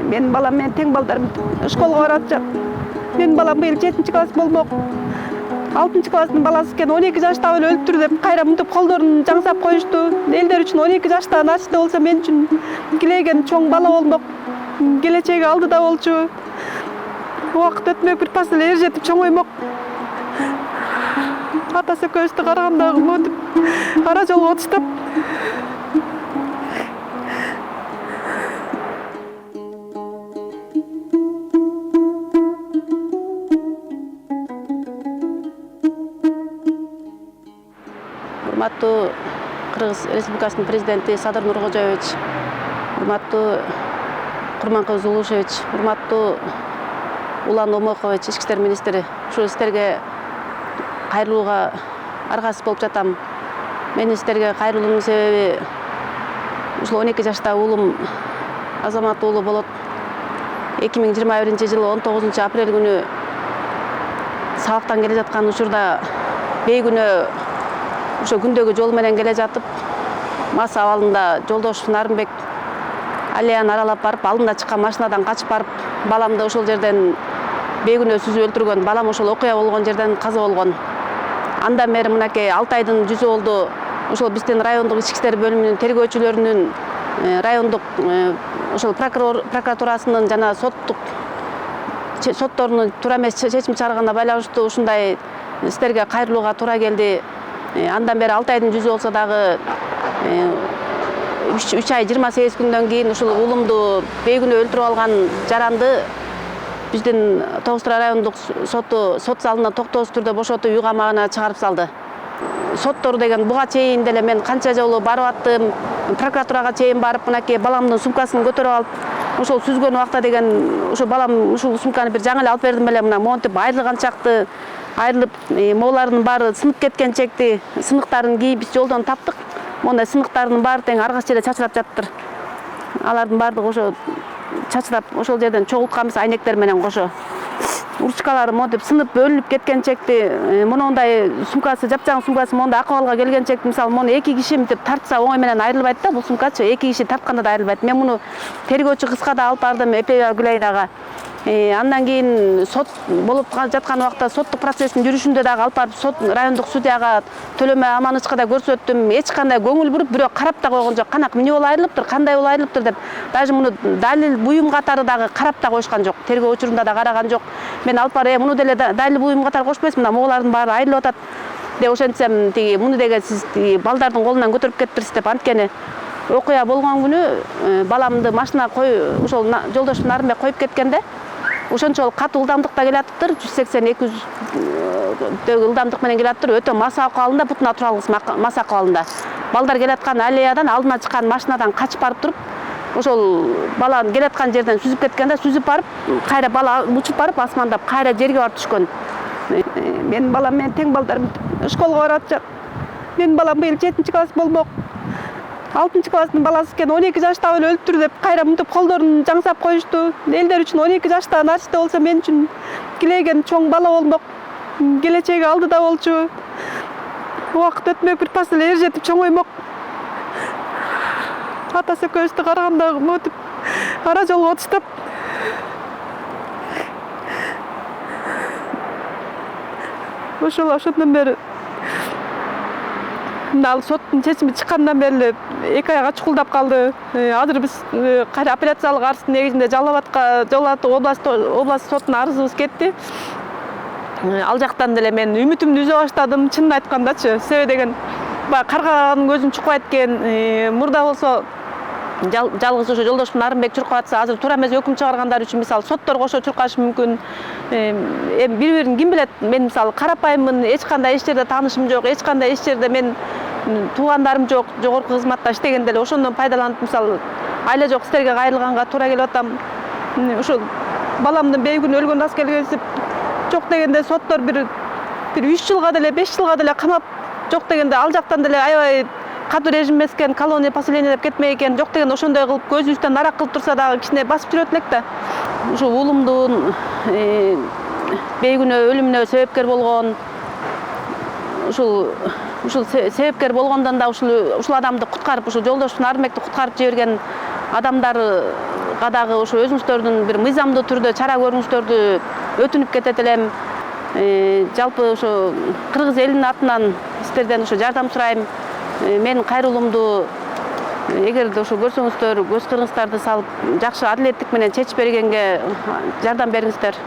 Менин балам менен тең балдарым школга барып атышат. Менин балам быйыл 7-класс болмок. 6-класстын баласы экен, 12 жашта эле өлтүр деп кайра мынтип колдорун жаңсап коюшту. Элдер үчүн 12 жашта начте болсо мен үчүн килеген чоң бала болмок. Келечеги алдыда болчу. Убакыт өтмөк бир пас эле эр жетип чоңоймок. Атасы көчтү карагандагы мотип ара жолго отуштап. Урматтуу Кыргыз Республикасынын президенти Садыр Нуркожоевич, урматтуу Курманкөз Улушевич, урматтуу Улан Омокович, ички иштер министри, ушул сиздерге кайрылууга аргасыз болуп жатам. Мен сиздерге кайрылуунун себеби ушул 12 жаштагы уулум Азамат уулу болот. 2021-жылы 19 апрель күнү сабактан келе жаткан учурда бейгүнөө ошо күндөгү жол менен келе жатып, мас абалында жолдош Нарымбек аллеяны аралап барып, алдында чыккан машинадан качып барып, баламды ошол жерден бейгүнөө сүзүп өлтүргөн. Балам ошол окуя болгон жерден каза болгон. Андан бери мынакей 6 айдын жүзү болду. Ошол биздин райондук ички иштер бөлүмүнүн тергөөчүлөрүнүн, райондук ошол прокуратурасынын жана сотторунун туура эмес чечим чыгарганына байланыштуу ушундай сиздерге кайрылууга туура келди. Андан бери 6 айдын жүзү болсо дагы 3 ай 28 күндөн кийин ушул уулумду бейгүнөө өлтүрүп алган жаранды биздин Тогуз Тура райондук соту сот залынан токтоосуз түрдө бошотуп үй камагына чыгарып салды. Соттор деген буга чейин деле мен канча жолу барып аттым, прокуратурага чейин барып, мынакей баламдын сумкасын көтөрүп алып, ошол сүзгөн убакта деген ошо балам ушул сумканы бир жаңы эле алып бердим беле, мына монтип айрылган чакты айрылып, мооларынын баары сынып кеткен чекти, сыныктарын кийип биз жолдон таптык. Мондай сыныктарынын баары тең аргасы жерде чачырап жаттыр. Алардын баардыгы ошо чачырап, ошол жерден чогултканбыз айнектер менен кошо. Урчкалары монтип сынып бөлүнүп кеткен чекти, мондай сумкасы, жапжаң сумкасы мондай акыбалга келген чекти, мисалы, мону 2 киши мынтип тартса оңой менен айрылбайт да, бул сумкачы 2 киши тартканда да айрылбайт. Мен муну тергөөчү кызга да алып бардым, Эпея Гүлайнага. Андан кийин сот болуп жаткан убакта соттук процесстин жүрүшүндө дагы алып барып сот райондук судьяга Төлөмө Аманычка да көрсөттүм. Эч кандай көңүл буруп, бирөө карап да койгон жок. Канак эмне болуп айрылыптыр, кандай болуп айрылыптыр деп. Даже муну далил буюм катары дагы карап да коюшкан жок. Тергөө учурунда да караган жок. Мен алып барып, муну деле далил буюм катары кошпойсуң, мына моголардын баары айрылып атат деп ошентсем, тиги муну деге сиз балдардын колунан көтөрүп кетиптирсиз деп. Анткени окуя болгон күнү баламды машина ошол жолдош Нарымбек коюп кеткенде ошончолук катуу ылдамдыкта келатыптыр, 180-200 ылдамдык менен келатыптыр, өтө мас акыбалында, бут натуралгыс мас акыбалында. Балдар келаткан аллеядан алдына чыккан машинадан качып барып туруп, ошол баланы келаткан жерден сүзүп кеткенде, сүзүп барып, кайра бала учуп барып асмандап, кайра жерге барып түшкөн. Менин балам менен тең балдарым школга барып атышат. Менин балам быйыл 7-класс болмок. 6-класстын баласы экен, 12 жашта эле өлтүр деп кайра мынтип колдорун жаңсап коюшту. Элдер үчүн 12 жашта начте болсо мен үчүн килеген чоң бала болмок. Келечеги алдыда болчу. Убакыт өтмөк бир пас эле эр жетип чоңоймок. Атасы көчтү карагандагы мотип ара жолго отуштап. Ошондон бери ал соттун чечими чыккандан бери эле 2 айга чукулдап калды. Азыр биз кайра апелляциялык арыздын негизинде Жалал Абад область сотуна арызыбыз кетти. Ал жактан деле мен үмүтүмдү үзө баштадым, чынын айткандачы. Себеби деген баягы карганын көзүн чуркабайт экен. Мурда болсо жалгыз ошо жолдош Нарымбек чуркап атса, азыр туура эмес өкүм чыгаргандар үчүн мисалы соттор кошо чуркашы мүмкүн. Эми бири-бирин ким билет? Мен мисалы карапайыммын, эч кандай эч жерде таанышым жок, эч кандай эч жерде мен туугандарым жок, жогорку кызматта иштегенде эле ошондон пайдаланып мисалы айла жок сиздерге кайрылганга туура келип атам. Ошол баламдын бейгүнөө өлгөн аз келгенсип жок дегенде соттор бир 3 жылга деле 5 жылга деле камап, жок дегенде ал жактан деле аябай катуу режим эмес экен, колония поселение деп кетмек экен, жок дегенде ошондой кылып көзүбүздөн арак кылып турса дагы кичине басып жүрөт элек да. Ушул уулумдун бейгүнөө өлүмүнө себепкер болгон ушул себепкер болгондон да ушул адамды куткарып, ушул жолдош Нарымбекти куткарып жиберген адамдар дагы ошо өзүңүздөрдүн бир мыйзамдуу түрдө чара көрүүңүздөрдү өтүнүп кетет элем. Жалпы ошо кыргыз элинин атынан сиздерден ошо жардам сурайм. Менин кайрылуумду эгерде ошо көрсөңүздөр көз кырыңыздарды салып жакшы адилеттик менен чечип бергенге жардам бериңиздер.